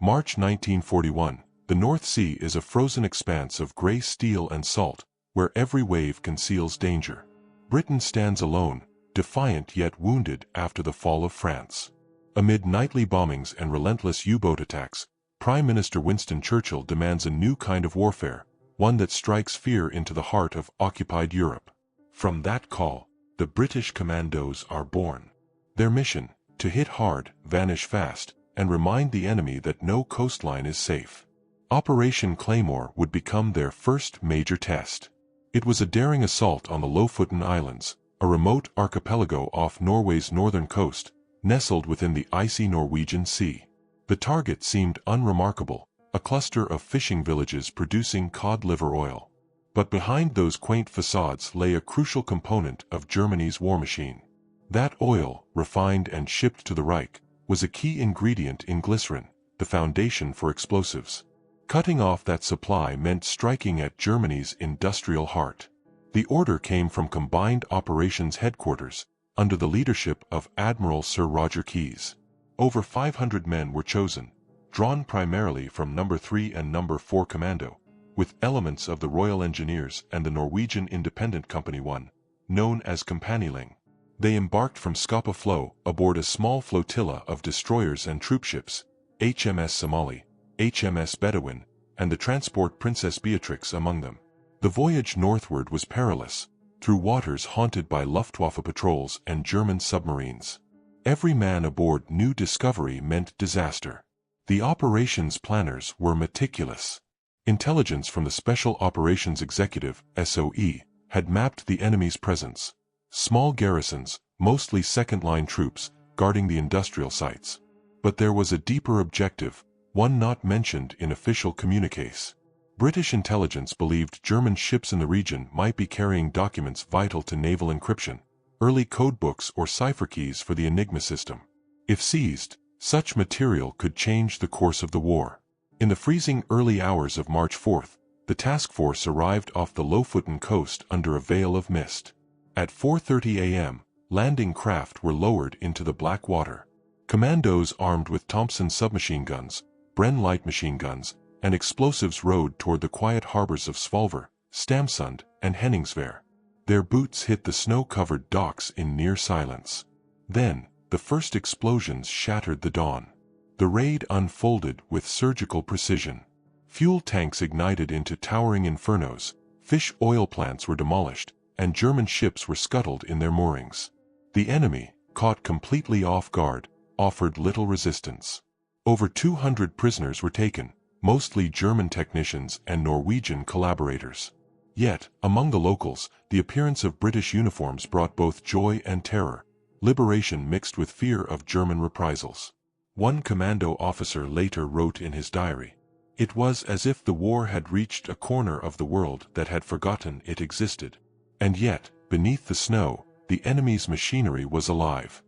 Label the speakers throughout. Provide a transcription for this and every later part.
Speaker 1: March 1941. The North Sea is a frozen expanse of gray steel and salt, where every wave conceals danger. Britain stands alone, defiant yet wounded after the fall of France. Amid nightly bombings and relentless U-boat attacks, Prime Minister Winston Churchill demands a new kind of warfare, one that strikes fear into the heart of occupied Europe. From that call, the British Commandos are born. Their mission, to hit hard, vanish fast, and remind the enemy that no coastline is safe. Operation Claymore would become their first major test. It was a daring assault on the Lofoten Islands, a remote archipelago off Norway's northern coast, nestled within the icy Norwegian Sea. The target seemed unremarkable, a cluster of fishing villages producing cod liver oil. But behind those quaint facades lay a crucial component of Germany's war machine. That oil, refined and shipped to the Reich, was a key ingredient in glycerin, the foundation for explosives. Cutting off that supply meant striking at Germany's industrial heart. The order came from Combined Operations Headquarters, under the leadership of Admiral Sir Roger Keyes. Over 500 men were chosen, drawn primarily from No. 3 and No. 4 Commando, with elements of the Royal Engineers and the Norwegian Independent Company 1, known as Kompaniling. They embarked from Scapa Flow aboard a small flotilla of destroyers and troopships, HMS Somali, HMS Bedouin, and the transport Princess Beatrix among them. The voyage northward was perilous, through waters haunted by Luftwaffe patrols and German submarines. Every man aboard New Discovery meant disaster. The operations planners were meticulous. Intelligence from the Special Operations Executive, SOE, had mapped the enemy's presence. Small garrisons, mostly second-line troops, guarding the industrial sites. But there was a deeper objective, one not mentioned in official communiques. British intelligence believed German ships in the region might be carrying documents vital to naval encryption, early codebooks or cipher keys for the Enigma system. If seized, such material could change the course of the war. In the freezing early hours of March 4th, the task force arrived off the Lofoten coast under a veil of mist. At 4:30 a.m., landing craft were lowered into the black water. Commandos armed with Thompson submachine guns, Bren light machine guns, and explosives rowed toward the quiet harbors of Svolvær, Stamsund, and Henningsvær. Their boots hit the snow-covered docks in near silence. Then, the first explosions shattered the dawn. The raid unfolded with surgical precision. Fuel tanks ignited into towering infernos, fish oil plants were demolished, and German ships were scuttled in their moorings. The enemy, caught completely off guard, offered little resistance. Over 200 prisoners were taken, mostly German technicians and Norwegian collaborators. Yet, among the locals, the appearance of British uniforms brought both joy and terror, liberation mixed with fear of German reprisals. One commando officer later wrote in his diary, "It was as if the war had reached a corner of the world that had forgotten it existed. And yet, beneath the snow, the enemy's machinery was alive."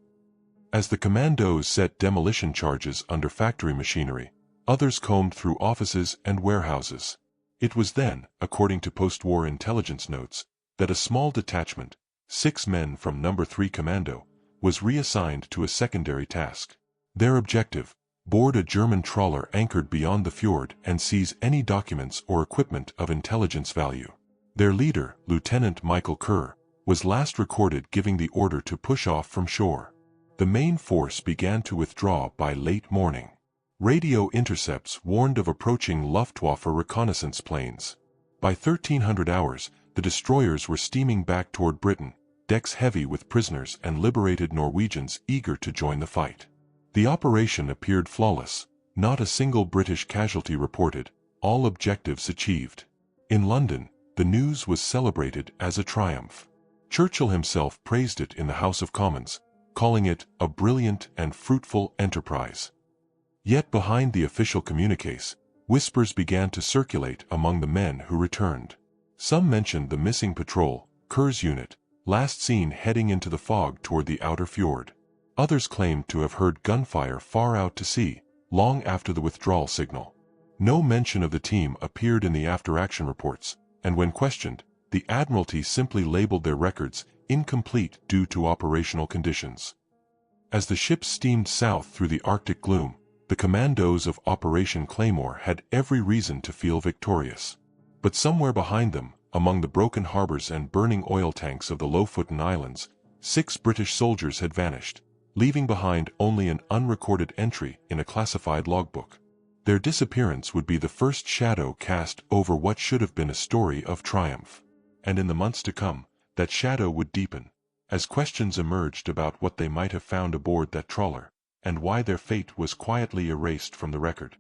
Speaker 1: As the commandos set demolition charges under factory machinery, others combed through offices and warehouses. It was then, according to post-war intelligence notes, that a small detachment, 6 men from No. 3 Commando, was reassigned to a secondary task. Their objective: board a German trawler anchored beyond the fjord and seize any documents or equipment of intelligence value. Their leader, Lieutenant Michael Kerr, was last recorded giving the order to push off from shore. The main force began to withdraw by late morning. Radio intercepts warned of approaching Luftwaffe reconnaissance planes. By 1300 hours, the destroyers were steaming back toward Britain, decks heavy with prisoners and liberated Norwegians eager to join the fight. The operation appeared flawless, not a single British casualty reported, all objectives achieved. In London, the news was celebrated as a triumph. Churchill himself praised it in the House of Commons, calling it a brilliant and fruitful enterprise. Yet behind the official communiques, whispers began to circulate among the men who returned. Some mentioned the missing patrol, Kerr's unit, last seen heading into the fog toward the outer fjord. Others claimed to have heard gunfire far out to sea, long after the withdrawal signal. No mention of the team appeared in the after-action reports, and when questioned, the Admiralty simply labeled their records incomplete due to operational conditions. As the ships steamed south through the Arctic gloom, the the Commandos of Operation Claymore had every reason to feel victorious. But somewhere behind them, among the broken harbors and burning oil tanks of the Lofoten Islands, 6 British soldiers had vanished, leaving behind only an unrecorded entry in a classified logbook. Their disappearance would be the first shadow cast over what should have been a story of triumph. And in the months to come, that shadow would deepen, as questions emerged about what they might have found aboard that trawler, and why their fate was quietly erased from the record.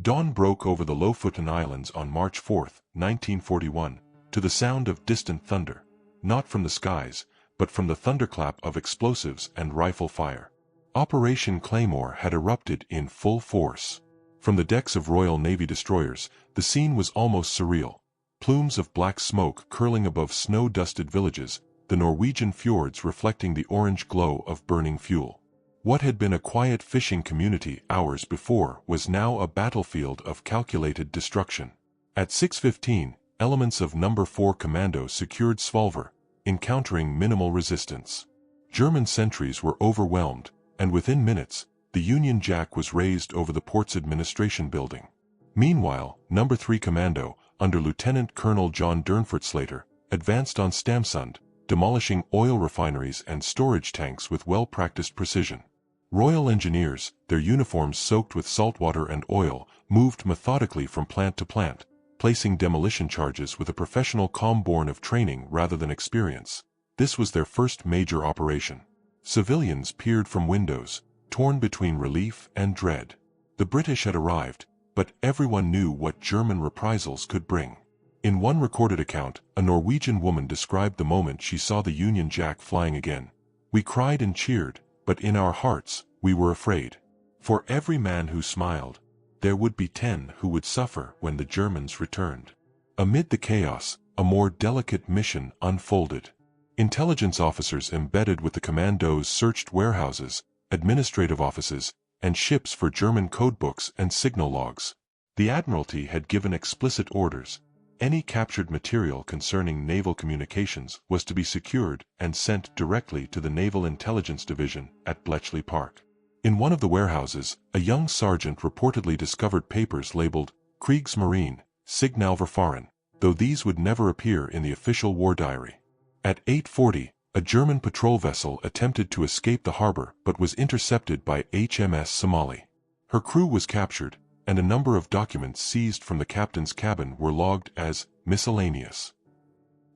Speaker 1: Dawn broke over the Lofoten Islands on March 4, 1941, to the sound of distant thunder, not from the skies, but from the thunderclap of explosives and rifle fire. Operation Claymore had erupted in full force. From the decks of Royal Navy destroyers, the scene was almost surreal. Plumes of black smoke curling above snow-dusted villages, the Norwegian fjords reflecting the orange glow of burning fuel. What had been a quiet fishing community hours before was now a battlefield of calculated destruction. At 6:15, elements of No. 4 Commandos secured Svolvær, encountering minimal resistance. German sentries were overwhelmed, and within minutes, the Union Jack was raised over the port's administration building. Meanwhile, No. 3 Commando, under Lieutenant Colonel John Durnford-Slater, advanced on Stamsund, demolishing oil refineries and storage tanks with well-practiced precision. Royal Engineers, their uniforms soaked with salt water and oil, moved methodically from plant to plant, placing demolition charges with a professional calm born of training rather than experience. This was their first major operation. Civilians peered from windows, torn between relief and dread. The British had arrived, but everyone knew what German reprisals could bring. In one recorded account, a Norwegian woman described the moment she saw the Union Jack flying again. "We cried and cheered, but in our hearts, we were afraid. For every man who smiled, there would be 10 who would suffer when the Germans returned." Amid the chaos, a more delicate mission unfolded. Intelligence officers embedded with the Commandos searched warehouses, administrative offices, and ships for German codebooks and signal logs. The Admiralty had given explicit orders. Any captured material concerning naval communications was to be secured and sent directly to the Naval Intelligence Division at Bletchley Park. In one of the warehouses, a young sergeant reportedly discovered papers labeled Kriegsmarine, Signalverfahren, though these would never appear in the official war diary. At 8:40, a German patrol vessel attempted to escape the harbor but was intercepted by HMS Somali. Her crew was captured, and a number of documents seized from the captain's cabin were logged as miscellaneous.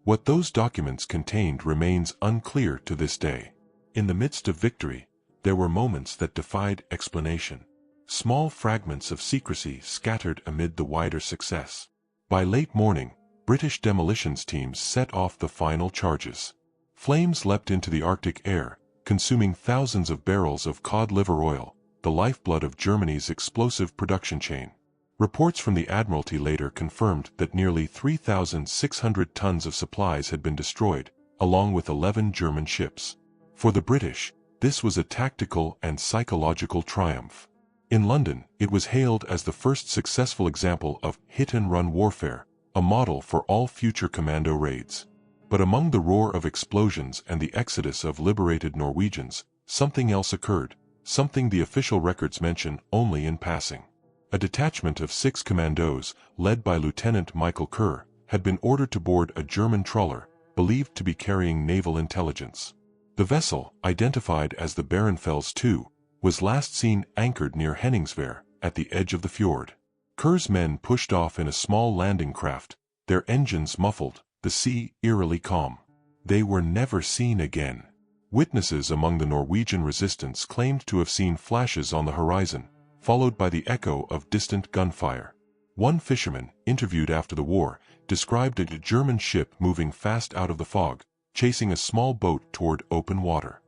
Speaker 1: What those documents contained remains unclear to this day. In the midst of victory, there were moments that defied explanation. Small fragments of secrecy scattered amid the wider success. By late morning, British demolitions teams set off the final charges. Flames leapt into the Arctic air, consuming thousands of barrels of cod liver oil, the lifeblood of Germany's explosive production chain. Reports from the Admiralty later confirmed that nearly 3,600 tons of supplies had been destroyed, along with 11 German ships. For the British, this was a tactical and psychological triumph. In London, it was hailed as the first successful example of hit-and-run warfare, a model for all future commando raids. But among the roar of explosions and the exodus of liberated Norwegians, something else occurred, something the official records mention only in passing. A detachment of 6 commandos, led by Lieutenant Michael Kerr, had been ordered to board a German trawler, believed to be carrying naval intelligence. The vessel, identified as the Barenfels II, was last seen anchored near Henningsvær, at the edge of the fjord. Kerr's men pushed off in a small landing craft, their engines muffled, the sea eerily calm. They were never seen again. Witnesses among the Norwegian resistance claimed to have seen flashes on the horizon, followed by the echo of distant gunfire. One fisherman, interviewed after the war, described a German ship moving fast out of the fog, chasing a small boat toward open water.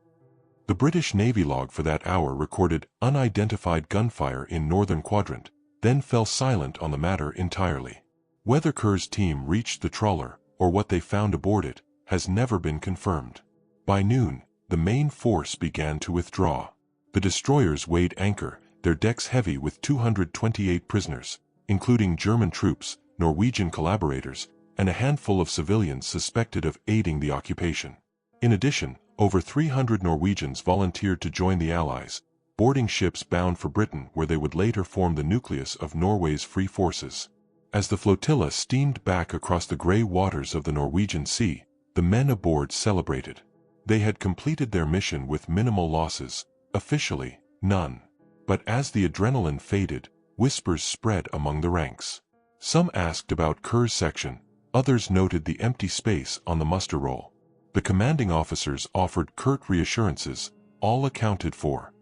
Speaker 1: The British Navy log for that hour recorded unidentified gunfire in northern quadrant, then fell silent on the matter entirely. Whether Kerr's team reached the trawler, or what they found aboard it, has never been confirmed. By noon, the main force began to withdraw. The destroyers weighed anchor, their decks heavy with 228 prisoners, including German troops, Norwegian collaborators, and a handful of civilians suspected of aiding the occupation. In addition, over 300 Norwegians volunteered to join the Allies, boarding ships bound for Britain where they would later form the nucleus of Norway's free forces. As the flotilla steamed back across the grey waters of the Norwegian Sea, the men aboard celebrated. They had completed their mission with minimal losses, officially, none. But as the adrenaline faded, whispers spread among the ranks. Some asked about Kerr's section, others noted the empty space on the muster roll. The commanding officers offered curt reassurances, all accounted for.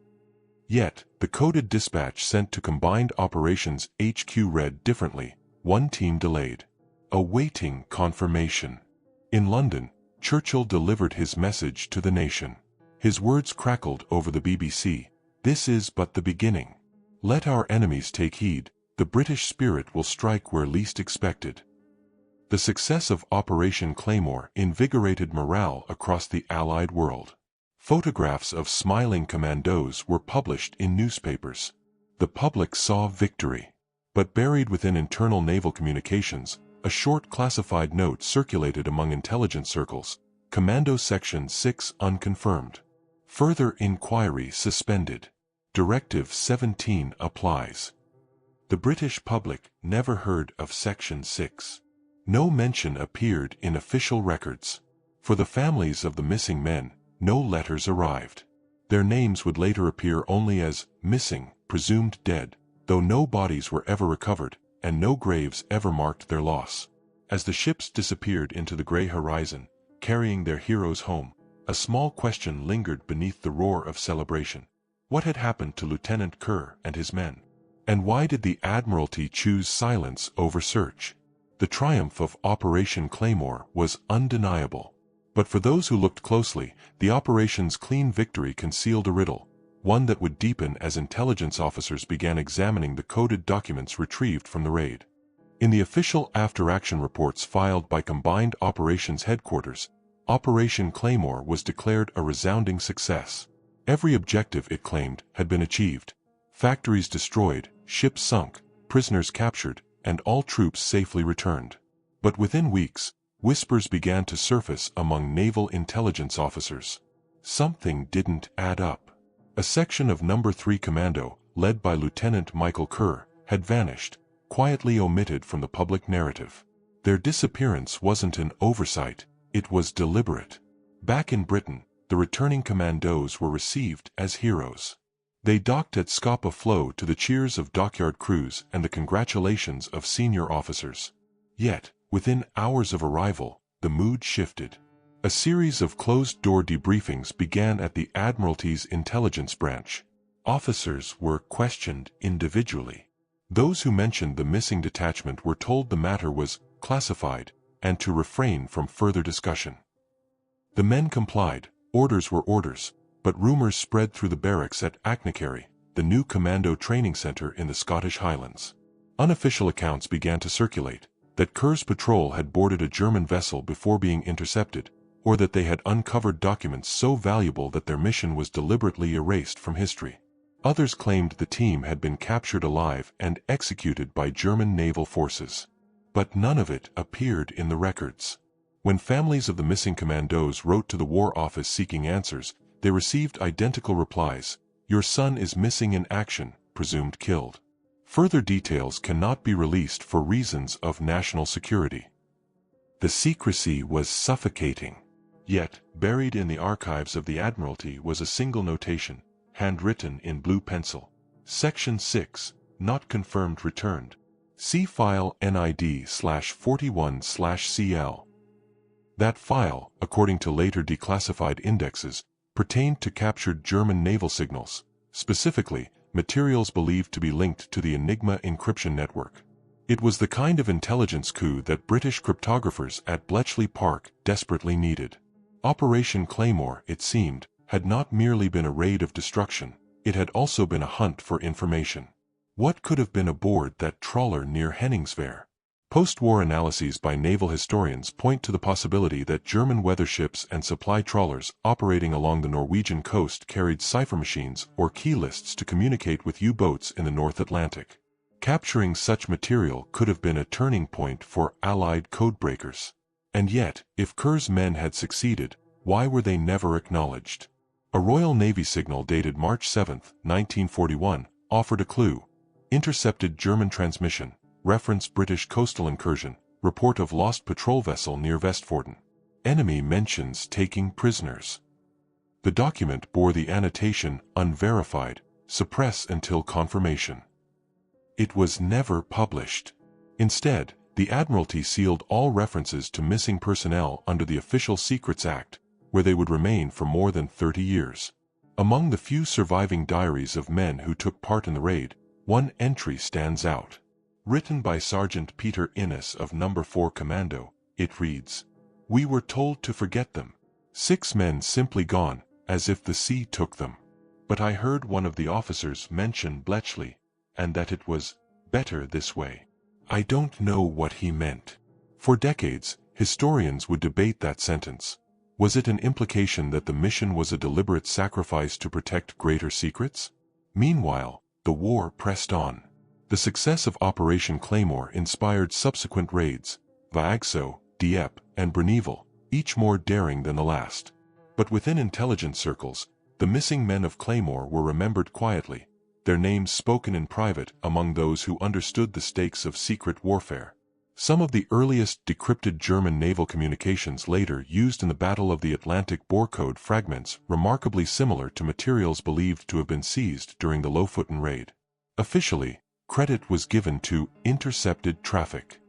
Speaker 1: Yet, the coded dispatch sent to Combined Operations HQ read differently, one team delayed. Awaiting confirmation. In London, Churchill delivered his message to the nation. His words crackled over the BBC, "This is but the beginning. Let our enemies take heed, the British spirit will strike where least expected." The success of Operation Claymore invigorated morale across the Allied world. Photographs of smiling commandos were published in newspapers. The public saw victory. But buried within internal naval communications, a short classified note circulated among intelligence circles, Commando Section 6 unconfirmed. Further inquiry suspended. Directive 17 applies. The British public never heard of Section 6. No mention appeared in official records. For the families of the missing men, no letters arrived. Their names would later appear only as missing, presumed dead, though no bodies were ever recovered, and no graves ever marked their loss. As the ships disappeared into the grey horizon, carrying their heroes home, a small question lingered beneath the roar of celebration. What had happened to Lieutenant Kerr and his men? And why did the Admiralty choose silence over search? The triumph of Operation Claymore was undeniable. But for those who looked closely, the operation's clean victory concealed a riddle, one that would deepen as intelligence officers began examining the coded documents retrieved from the raid. In the official after-action reports filed by Combined Operations Headquarters, Operation Claymore was declared a resounding success. Every objective, it claimed, had been achieved. Factories destroyed, ships sunk, prisoners captured, and all troops safely returned. But within weeks, whispers began to surface among naval intelligence officers. Something didn't add up. A section of No. 3 Commando, led by Lieutenant Michael Kerr, had vanished, quietly omitted from the public narrative. Their disappearance wasn't an oversight, it was deliberate. Back in Britain, the returning commandos were received as heroes. They docked at Scapa Flow to the cheers of dockyard crews and the congratulations of senior officers. Yet, within hours of arrival, the mood shifted. A series of closed-door debriefings began at the Admiralty's intelligence branch. Officers were questioned individually. Those who mentioned the missing detachment were told the matter was classified and to refrain from further discussion. The men complied. Orders were orders, but rumors spread through the barracks at Achnacarry, the new commando training center in the Scottish Highlands. Unofficial accounts began to circulate that Kerr's patrol had boarded a German vessel before being intercepted, or that they had uncovered documents so valuable that their mission was deliberately erased from history. Others claimed the team had been captured alive and executed by German naval forces. But none of it appeared in the records. When families of the missing commandos wrote to the War Office seeking answers, they received identical replies: "Your son is missing in action, presumed killed. Further details cannot be released for reasons of national security." The secrecy was suffocating. Yet, buried in the archives of the Admiralty was a single notation, handwritten in blue pencil. Section 6, not confirmed, returned. See file NID/41/CL. That file, according to later declassified indexes, pertained to captured German naval signals, specifically, materials believed to be linked to the Enigma encryption network. It was the kind of intelligence coup that British cryptographers at Bletchley Park desperately needed. Operation Claymore, it seemed, had not merely been a raid of destruction, it had also been a hunt for information. What could have been aboard that trawler near Henningsvær? Post-war analyses by naval historians point to the possibility that German weather ships and supply trawlers operating along the Norwegian coast carried cipher machines or key lists to communicate with U-boats in the North Atlantic. Capturing such material could have been a turning point for Allied codebreakers. And yet, if Kerr's men had succeeded, why were they never acknowledged? A Royal Navy signal dated March 7, 1941, offered a clue. Intercepted German transmission, reference British coastal incursion, report of lost patrol vessel near Vestforden. Enemy mentions taking prisoners. The document bore the annotation, unverified, suppress until confirmation. It was never published. Instead, the Admiralty sealed all references to missing personnel under the Official Secrets Act, where they would remain for more than 30 years. Among the few surviving diaries of men who took part in the raid, one entry stands out. Written by Sergeant Peter Innes of No. 4 Commando, it reads, "We were told to forget them. 6 men simply gone, as if the sea took them. But I heard one of the officers mention Bletchley, and that it was better this way." I don't know what he meant. For decades, historians would debate that sentence. Was it an implication that the mission was a deliberate sacrifice to protect greater secrets? Meanwhile, the war pressed on. The success of Operation Claymore inspired subsequent raids, Vaagso, Dieppe, and Breneville, each more daring than the last. But within intelligence circles, the missing men of Claymore were remembered quietly, their names spoken in private among those who understood the stakes of secret warfare. Some of the earliest decrypted German naval communications later used in the Battle of the Atlantic bore code fragments remarkably similar to materials believed to have been seized during the Lofoten raid. Officially, credit was given to intercepted traffic.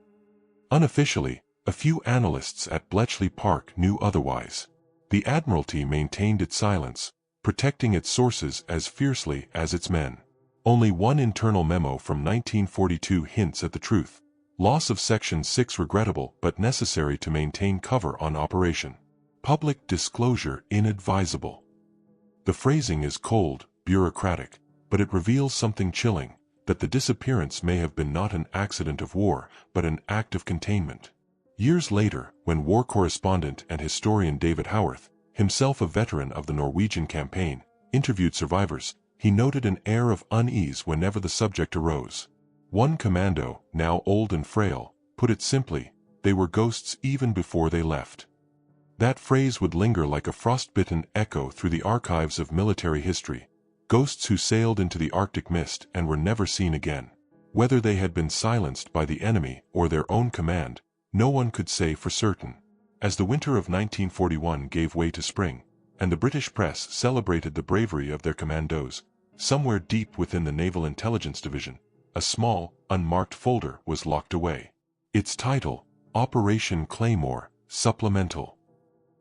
Speaker 1: Unofficially, a few analysts at Bletchley Park knew otherwise. The Admiralty maintained its silence, protecting its sources as fiercely as its men. Only one internal memo from 1942 hints at the truth. Loss of Section 6 regrettable but necessary to maintain cover on operation. Public disclosure inadvisable. The phrasing is cold, bureaucratic, but it reveals something chilling, that the disappearance may have been not an accident of war, but an act of containment. Years later, when war correspondent and historian David Howarth, himself a veteran of the Norwegian campaign, interviewed survivors, he noted an air of unease whenever the subject arose. One commando, now old and frail, put it simply, they were ghosts even before they left. That phrase would linger like a frostbitten echo through the archives of military history. Ghosts who sailed into the Arctic mist and were never seen again. Whether they had been silenced by the enemy or their own command, no one could say for certain. As the winter of 1941 gave way to spring, and the British press celebrated the bravery of their commandos, somewhere deep within the Naval Intelligence Division, a small, unmarked folder was locked away. Its title, Operation Claymore, Supplemental.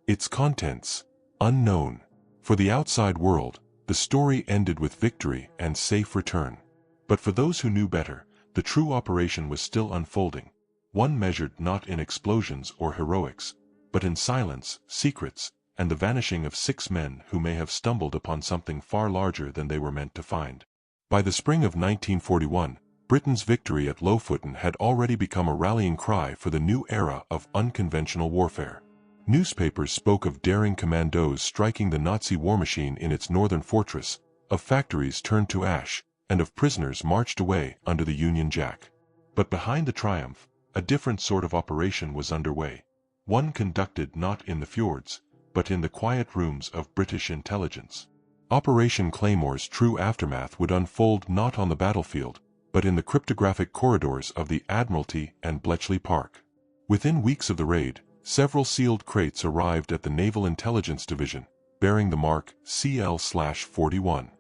Speaker 1: Its contents, unknown. For the outside world, the story ended with victory and safe return. But for those who knew better, the true operation was still unfolding. One measured not in explosions or heroics, but in silence, secrets, and the vanishing of 6 men who may have stumbled upon something far larger than they were meant to find. By the spring of 1941, Britain's victory at Lofoten had already become a rallying cry for the new era of unconventional warfare. Newspapers spoke of daring commandos striking the Nazi war machine in its northern fortress, of factories turned to ash, and of prisoners marched away under the Union Jack. But behind the triumph, a different sort of operation was underway. One conducted not in the fjords, but in the quiet rooms of British intelligence. Operation Claymore's true aftermath would unfold not on the battlefield, but in the cryptographic corridors of the Admiralty and Bletchley Park. Within weeks of the raid, several sealed crates arrived at the Naval Intelligence Division, bearing the mark CL/41.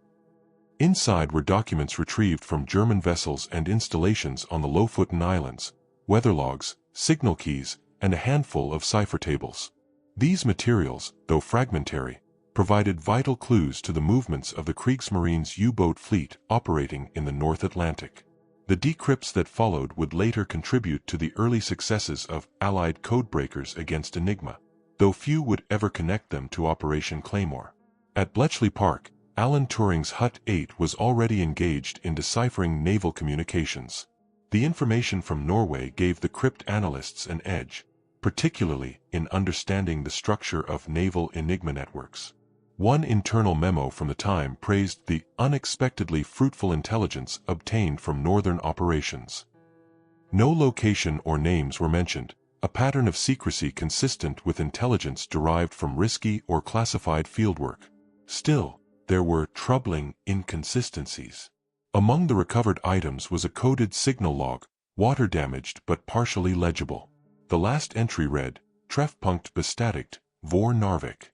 Speaker 1: Inside were documents retrieved from German vessels and installations on the Lofoten Islands, weather logs, signal keys, and a handful of cipher tables. These materials, though fragmentary, provided vital clues to the movements of the Kriegsmarine's U-boat fleet operating in the North Atlantic. The decrypts that followed would later contribute to the early successes of Allied codebreakers against Enigma, though few would ever connect them to Operation Claymore. At Bletchley Park, Alan Turing's Hut 8 was already engaged in deciphering naval communications. The information from Norway gave the crypt analysts an edge, particularly in understanding the structure of naval Enigma networks. One internal memo from the time praised the unexpectedly fruitful intelligence obtained from northern operations. No location or names were mentioned, a pattern of secrecy consistent with intelligence derived from risky or classified fieldwork. Still, there were troubling inconsistencies. Among the recovered items was a coded signal log, water-damaged but partially legible. The last entry read, Trefpunkt bestätigt, vor Narvik.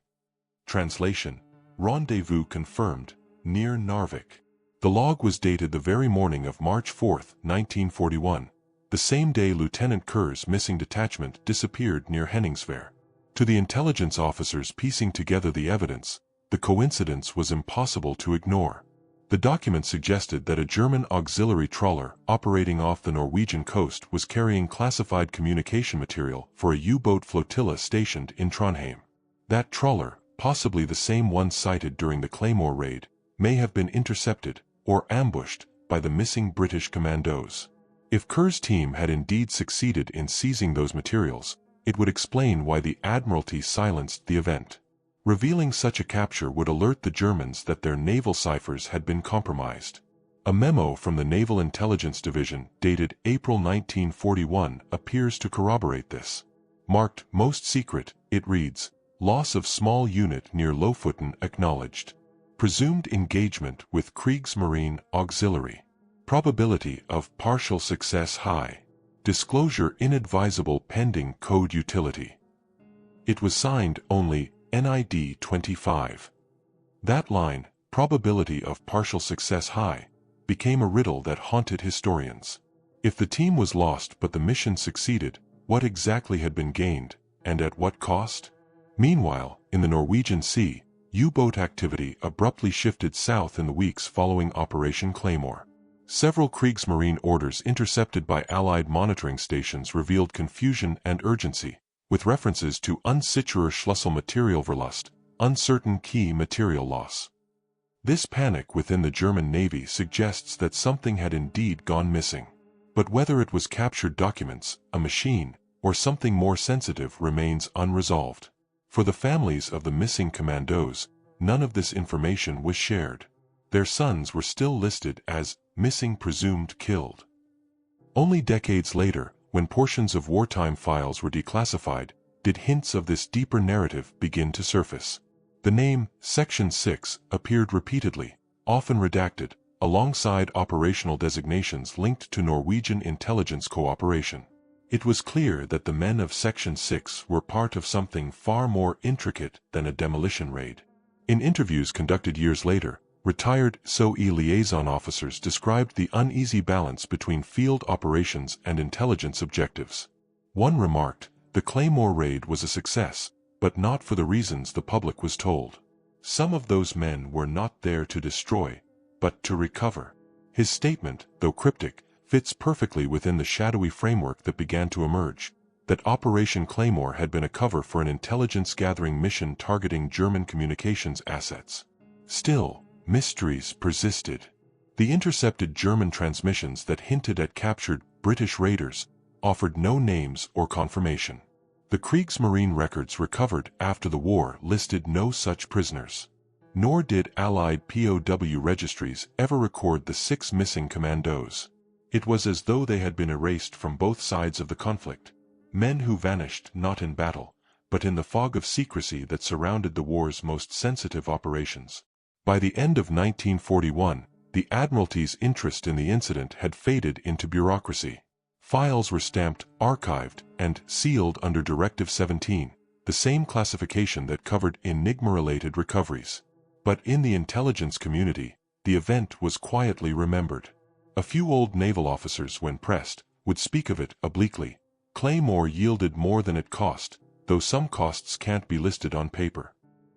Speaker 1: Translation: Rendezvous confirmed, near Narvik. The log was dated the very morning of March 4, 1941, the same day Lieutenant Kerr's missing detachment disappeared near Henningsvær. To the intelligence officers piecing together the evidence, the coincidence was impossible to ignore. The document suggested that a German auxiliary trawler operating off the Norwegian coast was carrying classified communication material for a U-boat flotilla stationed in Trondheim. That trawler, possibly the same one sighted during the Claymore raid, may have been intercepted or ambushed by the missing British Commandos. If Kerr's team had indeed succeeded in seizing those materials, it would explain why the Admiralty silenced the event. Revealing such a capture would alert the Germans that their naval ciphers had been compromised. A memo from the Naval Intelligence Division dated April 1941 appears to corroborate this. Marked Most Secret, it reads, Loss of small unit near Lofoten acknowledged. Presumed engagement with Kriegsmarine Auxiliary. Probability of partial success high. Disclosure inadvisable pending code utility. It was signed only NID 25. That line, probability of partial success high, became a riddle that haunted historians. If the team was lost but the mission succeeded, what exactly had been gained, and at what cost? Meanwhile, in the Norwegian Sea, U-boat activity abruptly shifted south in the weeks following Operation Claymore. Several Kriegsmarine orders intercepted by Allied monitoring stations revealed confusion and urgency, with references to unsicherer Schlüsselmaterialverlust, uncertain key material loss. This panic within the German Navy suggests that something had indeed gone missing. But whether it was captured documents, a machine, or something more sensitive remains unresolved. For the families of the missing Commandos, none of this information was shared. Their sons were still listed as missing presumed killed. Only decades later, when portions of wartime files were declassified, did hints of this deeper narrative begin to surface. The name Section 6 appeared repeatedly, often redacted, alongside operational designations linked to Norwegian intelligence cooperation. It was clear that the men of Section 6 were part of something far more intricate than a demolition raid. In interviews conducted years later, retired SOE liaison officers described the uneasy balance between field operations and intelligence objectives. One remarked, the Claymore raid was a success, but not for the reasons the public was told. Some of those men were not there to destroy, but to recover. His statement, though cryptic, fits perfectly within the shadowy framework that began to emerge, that Operation Claymore had been a cover for an intelligence-gathering mission targeting German communications assets. Still, mysteries persisted. The intercepted German transmissions that hinted at captured British raiders offered no names or confirmation. The Kriegsmarine records recovered after the war listed no such prisoners. Nor did Allied POW registries ever record the 6 missing Commandos. It was as though they had been erased from both sides of the conflict. Men who vanished not in battle, but in the fog of secrecy that surrounded the war's most sensitive operations. By the end of 1941, the Admiralty's interest in the incident had faded into bureaucracy. Files were stamped, archived, and sealed under Directive 17, the same classification that covered Enigma-related recoveries. But in the intelligence community, the event was quietly remembered. A few old naval officers, when pressed, would speak of it obliquely. Claymore yielded more than it cost, though some costs can't be listed on paper.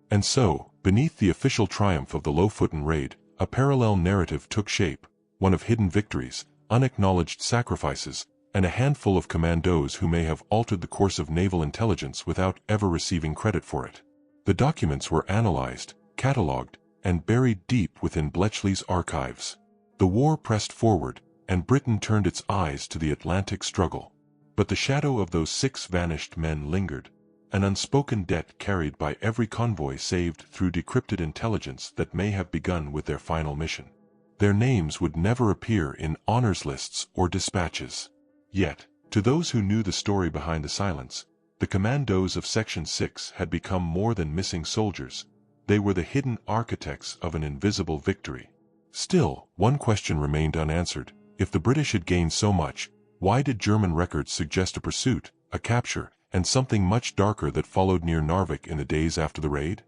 Speaker 1: And so, beneath the official triumph of the Lofoten raid, a parallel narrative took shape, one of hidden victories, unacknowledged sacrifices, and a handful of commandos who may have altered the course of naval intelligence without ever receiving credit for it. The documents were analyzed, catalogued, and buried deep within Bletchley's archives. The war pressed forward, and Britain turned its eyes to the Atlantic struggle. But the shadow of those 6 vanished men lingered, an unspoken debt carried by every convoy saved through decrypted intelligence that may have begun with their final mission. Their names would never appear in honors lists or dispatches. Yet, to those who knew the story behind the silence, the Commandos of Section 6 had become more than missing soldiers. they were the hidden architects of an invisible victory. Still, one question remained unanswered. If the British had gained so much, why did German records suggest a pursuit, a capture, and something much darker that followed near Narvik in the days after the raid?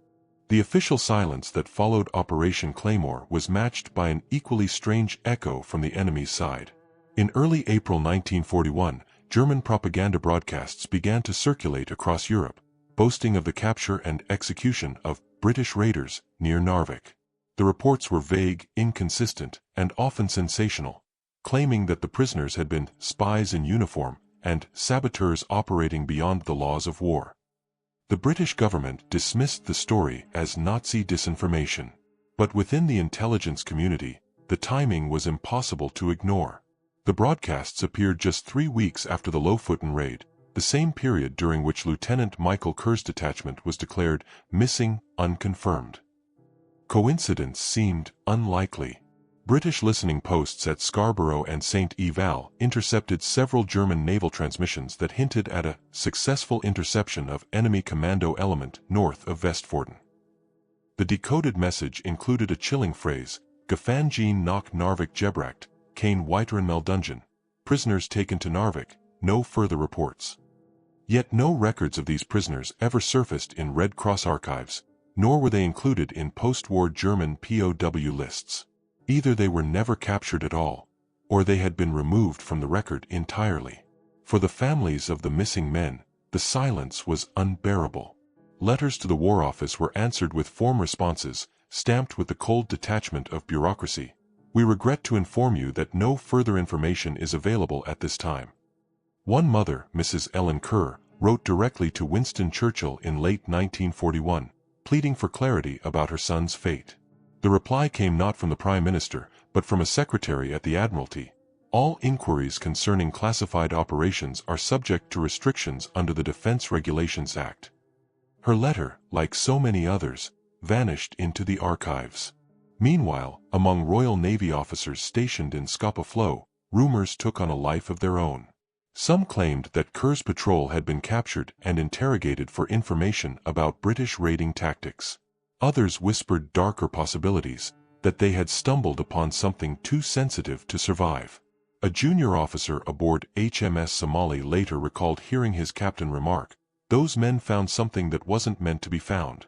Speaker 1: The official silence that followed Operation Claymore was matched by an equally strange echo from the enemy's side. In early April 1941, German propaganda broadcasts began to circulate across Europe, boasting of the capture and execution of British raiders near Narvik. The reports were vague, inconsistent, and often sensational, claiming that the prisoners had been spies in uniform and saboteurs operating beyond the laws of war. The British government dismissed the story as Nazi disinformation. But within the intelligence community, the timing was impossible to ignore. The broadcasts appeared just 3 weeks after the Lofoten raid, the same period during which Lieutenant Michael Kerr's detachment was declared missing, unconfirmed. Coincidence seemed unlikely. British listening posts at Scarborough and St. Eval intercepted several German naval transmissions that hinted at a successful interception of enemy commando element north of Vestfjorden. The decoded message included a chilling phrase, "Gefan Jean nach Narvik gebracht, kein weiteren Meldungen," prisoners taken to Narvik, no further reports. Yet no records of these prisoners ever surfaced in Red Cross archives, nor were they included in post-war German POW lists. Either they were never captured at all, or they had been removed from the record entirely. For the families of the missing men, the silence was unbearable. Letters to the War Office were answered with form responses, stamped with the cold detachment of bureaucracy. "We regret to inform you that no further information is available at this time." One mother, Mrs. Ellen Kerr, wrote directly to Winston Churchill in late 1941, pleading for clarity about her son's fate. The reply came not from the Prime Minister, but from a secretary at the Admiralty. All inquiries concerning classified operations are subject to restrictions under the Defense Regulations Act. Her letter, like so many others, vanished into the archives. Meanwhile, among Royal Navy officers stationed in Scapa Flow, rumors took on a life of their own. Some claimed that Kerr's patrol had been captured and interrogated for information about British raiding tactics. Others whispered darker possibilities, that they had stumbled upon something too sensitive to survive. A junior officer aboard HMS Somali later recalled hearing his captain remark, "Those men found something that wasn't meant to be found."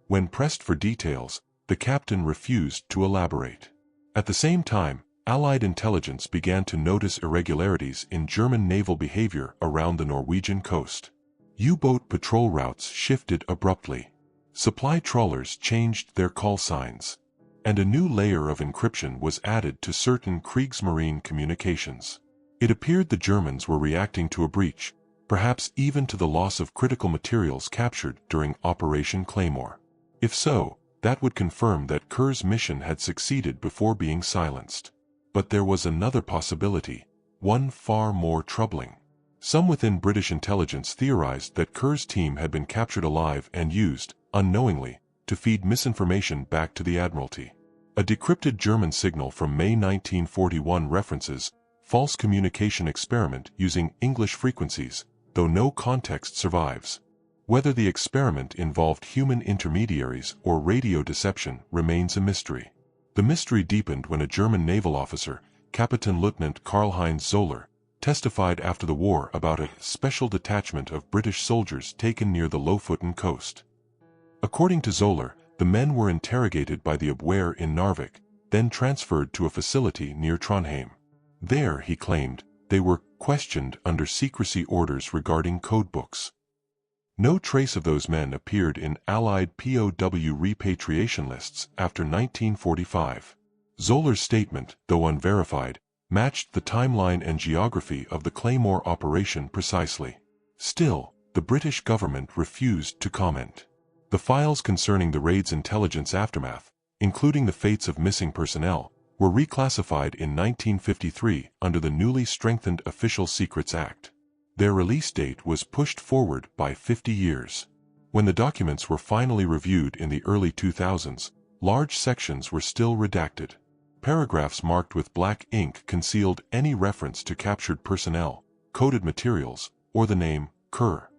Speaker 1: When pressed for details, the captain refused to elaborate. At the same time, Allied intelligence began to notice irregularities in German naval behavior around the Norwegian coast. U-boat patrol routes shifted abruptly. Supply trawlers changed their call signs, and a new layer of encryption was added to certain Kriegsmarine communications. It appeared the Germans were reacting to a breach, perhaps even to the loss of critical materials captured during Operation Claymore. If so, that would confirm that Kerr's mission had succeeded before being silenced. But there was another possibility, one far more troubling. Some within British intelligence theorized that Kerr's team had been captured alive and used, unknowingly, to feed misinformation back to the Admiralty. A decrypted German signal from May 1941 references false communication experiment using English frequencies, though no context survives. Whether the experiment involved human intermediaries or radio deception remains a mystery. The mystery deepened when a German naval officer, Kapitänleutnant Karl-Heinz Zoller, testified after the war about a special detachment of British soldiers taken near the Lofoten coast. According to Zoller, the men were interrogated by the Abwehr in Narvik, then transferred to a facility near Trondheim. There, he claimed, they were questioned under secrecy orders regarding codebooks. No trace of those men appeared in Allied POW repatriation lists after 1945. Zoller's statement, though unverified, matched the timeline and geography of the Claymore operation precisely. Still, the British government refused to comment. The files concerning the raid's intelligence aftermath, including the fates of missing personnel, were reclassified in 1953 under the newly strengthened Official Secrets Act. Their release date was pushed forward by 50 years. When the documents were finally reviewed in the early 2000s, large sections were still redacted. Paragraphs marked with black ink concealed any reference to captured personnel, coded materials, or the name Kerr.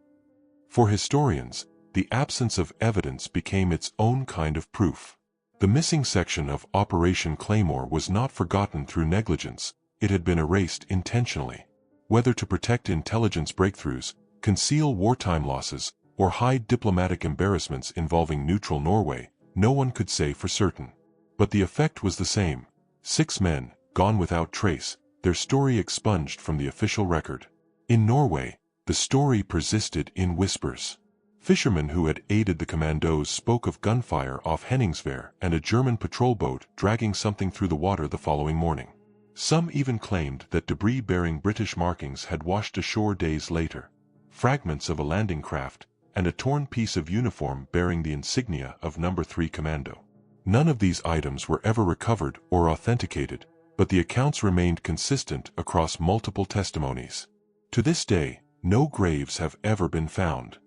Speaker 1: For historians, the absence of evidence became its own kind of proof. The missing section of Operation Claymore was not forgotten through negligence, it had been erased intentionally. Whether to protect intelligence breakthroughs, conceal wartime losses, or hide diplomatic embarrassments involving neutral Norway, no one could say for certain. But the effect was the same. 6 men, gone without trace, their story expunged from the official record. In Norway, the story persisted in whispers. Fishermen who had aided the Commandos spoke of gunfire off Henningsvær and a German patrol boat dragging something through the water the following morning. Some even claimed that debris bearing British markings had washed ashore days later. Fragments of a landing craft, and a torn piece of uniform bearing the insignia of No. 3 Commando. None of these items were ever recovered or authenticated, but the accounts remained consistent across multiple testimonies. To this day, no graves have ever been found.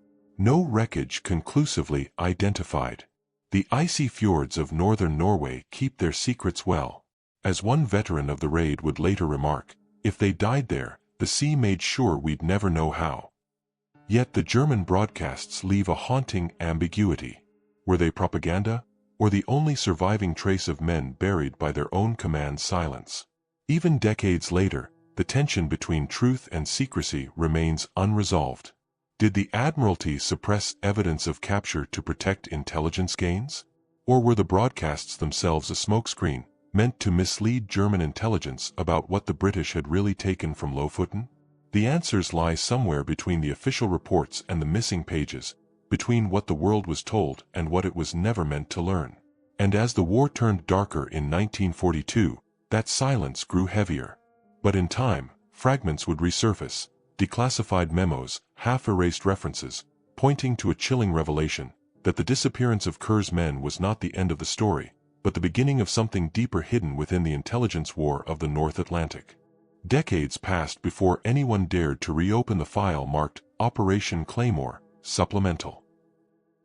Speaker 1: No wreckage conclusively identified. The icy fjords of northern Norway keep their secrets well. As one veteran of the raid would later remark, if they died there, the sea made sure we'd never know how. Yet the German broadcasts leave a haunting ambiguity. Were they propaganda, or the only surviving trace of men buried by their own command's silence? Even decades later, the tension between truth and secrecy remains unresolved. Did the Admiralty suppress evidence of capture to protect intelligence gains? Or were the broadcasts themselves a smokescreen, meant to mislead German intelligence about what the British had really taken from Lofoten? The answers lie somewhere between the official reports and the missing pages, between what the world was told and what it was never meant to learn. And as the war turned darker in 1942, that silence grew heavier. But in time, fragments would resurface, declassified memos, half-erased references, pointing to a chilling revelation, that the disappearance of Kerr's men was not the end of the story, but the beginning of something deeper hidden within the intelligence war of the North Atlantic. Decades passed before anyone dared to reopen the file marked Operation Claymore, Supplemental.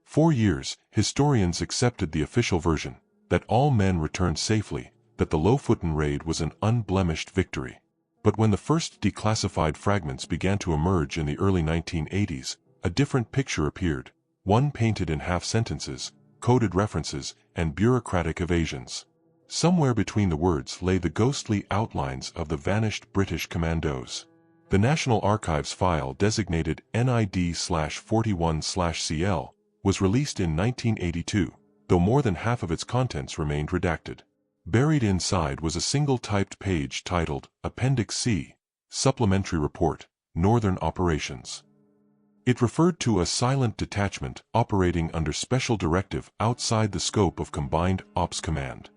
Speaker 1: For years, historians accepted the official version, that all men returned safely, that the Lofoten raid was an unblemished victory. But when the first declassified fragments began to emerge in the early 1980s, a different picture appeared, one painted in half-sentences, coded references, and bureaucratic evasions. Somewhere between the words lay the ghostly outlines of the vanished British Commandos. The National Archives file designated NID/41/CL was released in 1982, though more than half of its contents remained redacted. Buried inside was a single typed page titled Appendix C, Supplementary Report, Northern Operations. It referred to a silent detachment operating under special directive outside the scope of Combined Ops Command.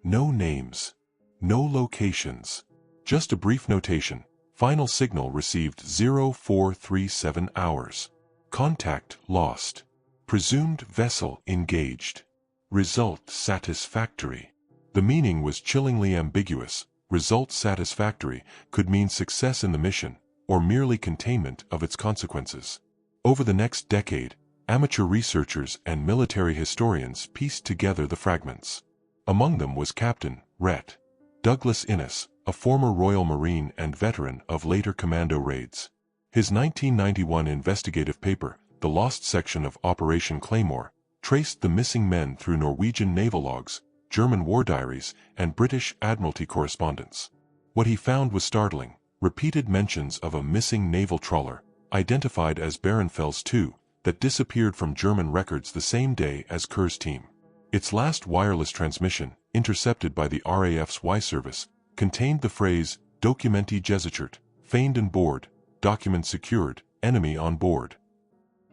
Speaker 1: No names, no locations, just a brief notation. Final signal received 0437 hours. Contact lost. Presumed vessel engaged. Result satisfactory. The meaning was chillingly ambiguous. Result satisfactory could mean success in the mission, or merely containment of its consequences. Over the next decade, amateur researchers and military historians pieced together the fragments. Among them was Captain Ret. Douglas Innes, a former Royal Marine and veteran of later commando raids. His 1991 investigative paper, The Lost Section of Operation Claymore, traced the missing men through Norwegian naval logs, German war diaries, and British Admiralty correspondence. What he found was startling: repeated mentions of a missing naval trawler, identified as Barenfels II, that disappeared from German records the same day as Kerr's team. Its last wireless transmission, intercepted by the RAF's Y service, contained the phrase, Documenti gesichert, feigned on board, document secured, enemy on board.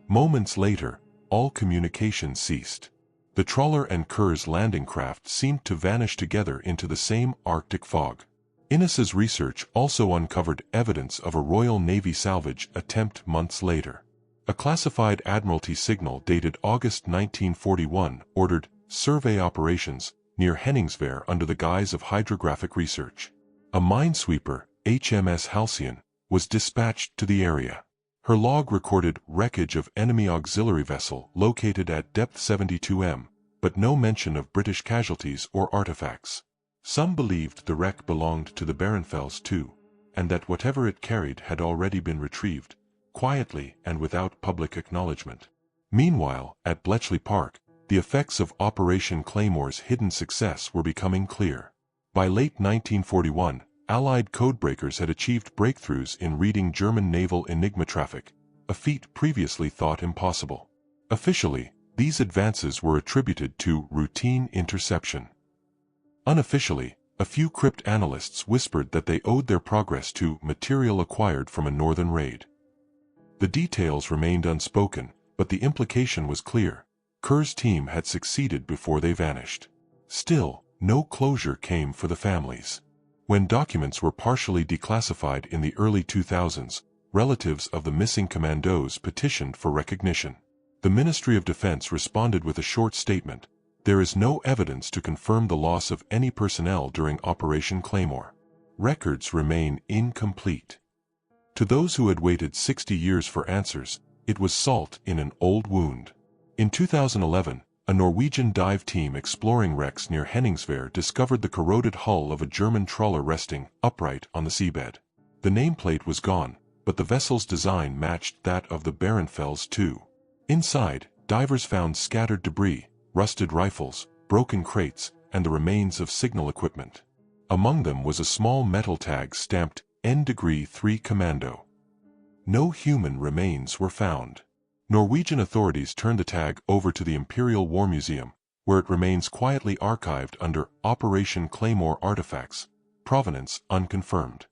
Speaker 1: Moments later, all communication ceased. The trawler and Kerr's landing craft seemed to vanish together into the same Arctic fog. Innes's research also uncovered evidence of a Royal Navy salvage attempt months later. A classified Admiralty signal dated August 1941 ordered survey operations near Henningsvær under the guise of hydrographic research. A minesweeper, HMS Halcyon, was dispatched to the area. Her log recorded wreckage of enemy auxiliary vessel located at depth 72 m, but no mention of British casualties or artifacts. Some believed the wreck belonged to the Barenfels II, and that whatever it carried had already been retrieved, quietly and without public acknowledgement. Meanwhile, at Bletchley Park, the effects of Operation Claymore's hidden success were becoming clear. By late 1941, Allied codebreakers had achieved breakthroughs in reading German naval Enigma traffic, a feat previously thought impossible. Officially, these advances were attributed to routine interception. Unofficially, a few cryptanalysts whispered that they owed their progress to material acquired from a northern raid. The details remained unspoken, but the implication was clear. Kerr's team had succeeded before they vanished. Still, no closure came for the families. When documents were partially declassified in the early 2000s, relatives of the missing Commandos petitioned for recognition. The Ministry of Defense responded with a short statement: "There is no evidence to confirm the loss of any personnel during Operation Claymore. Records remain incomplete." To those who had waited 60 years for answers, it was salt in an old wound. In 2011, a Norwegian dive team exploring wrecks near Henningsvær discovered the corroded hull of a German trawler resting upright on the seabed. The nameplate was gone, but the vessel's design matched that of the Behrenfels too. Inside, divers found scattered debris, rusted rifles, broken crates, and the remains of signal equipment. Among them was a small metal tag stamped N-3 Commando. No human remains were found. Norwegian authorities turned the tag over to the Imperial War Museum, where it remains quietly archived under Operation Claymore Artifacts, provenance unconfirmed.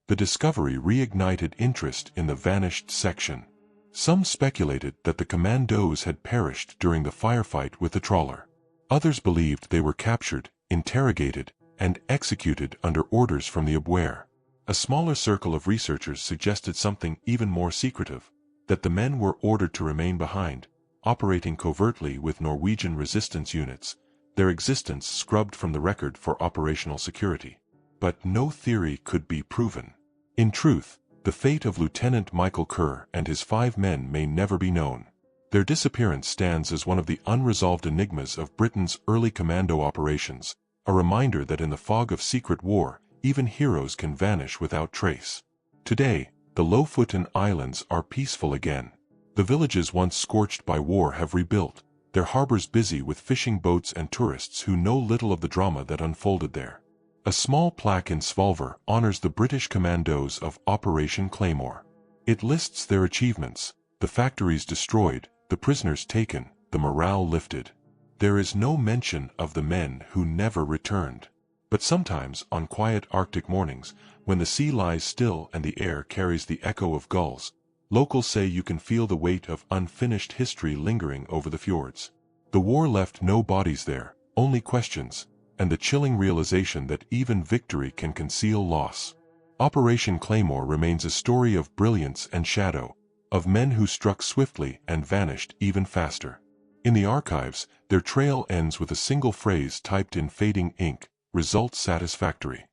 Speaker 1: The discovery reignited interest in the vanished section. Some speculated that the Commandos had perished during the firefight with the trawler. Others believed they were captured, interrogated, and executed under orders from the WWII. A smaller circle of researchers suggested something even more secretive: that the men were ordered to remain behind, operating covertly with Norwegian resistance units, their existence scrubbed from the record for operational security. But no theory could be proven. In truth, the fate of Lieutenant Michael Kerr and his 5 men may never be known. Their disappearance stands as one of the unresolved enigmas of Britain's early commando operations, a reminder that in the fog of secret war, even heroes can vanish without trace. Today, the Lofoten Islands are peaceful again. The villages once scorched by war have rebuilt, their harbors busy with fishing boats and tourists who know little of the drama that unfolded there. A small plaque in Svolvær honors the British Commandos of Operation Claymore. It lists their achievements: the factories destroyed, the prisoners taken, the morale lifted. There is no mention of the men who never returned. But sometimes, on quiet Arctic mornings, when the sea lies still and the air carries the echo of gulls, locals say you can feel the weight of unfinished history lingering over the fjords. The war left no bodies there, only questions, and the chilling realization that even victory can conceal loss. Operation Claymore remains a story of brilliance and shadow, of men who struck swiftly and vanished even faster. In the archives, their trail ends with a single phrase typed in fading ink: "Result satisfactory."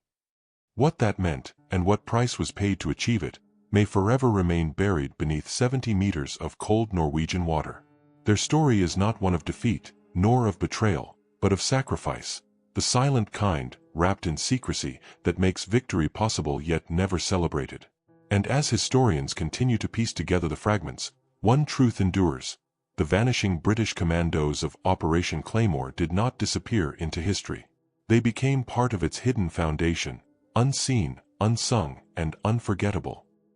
Speaker 1: What that meant, and what price was paid to achieve it, may forever remain buried beneath 70 meters of cold Norwegian water. Their story is not one of defeat, nor of betrayal, but of sacrifice, the silent kind, wrapped in secrecy, that makes victory possible yet never celebrated. And as historians continue to piece together the fragments, one truth endures: the vanishing British Commandos of Operation Claymore did not disappear into history. They became part of its hidden foundation, unseen, unsung, and unforgettable.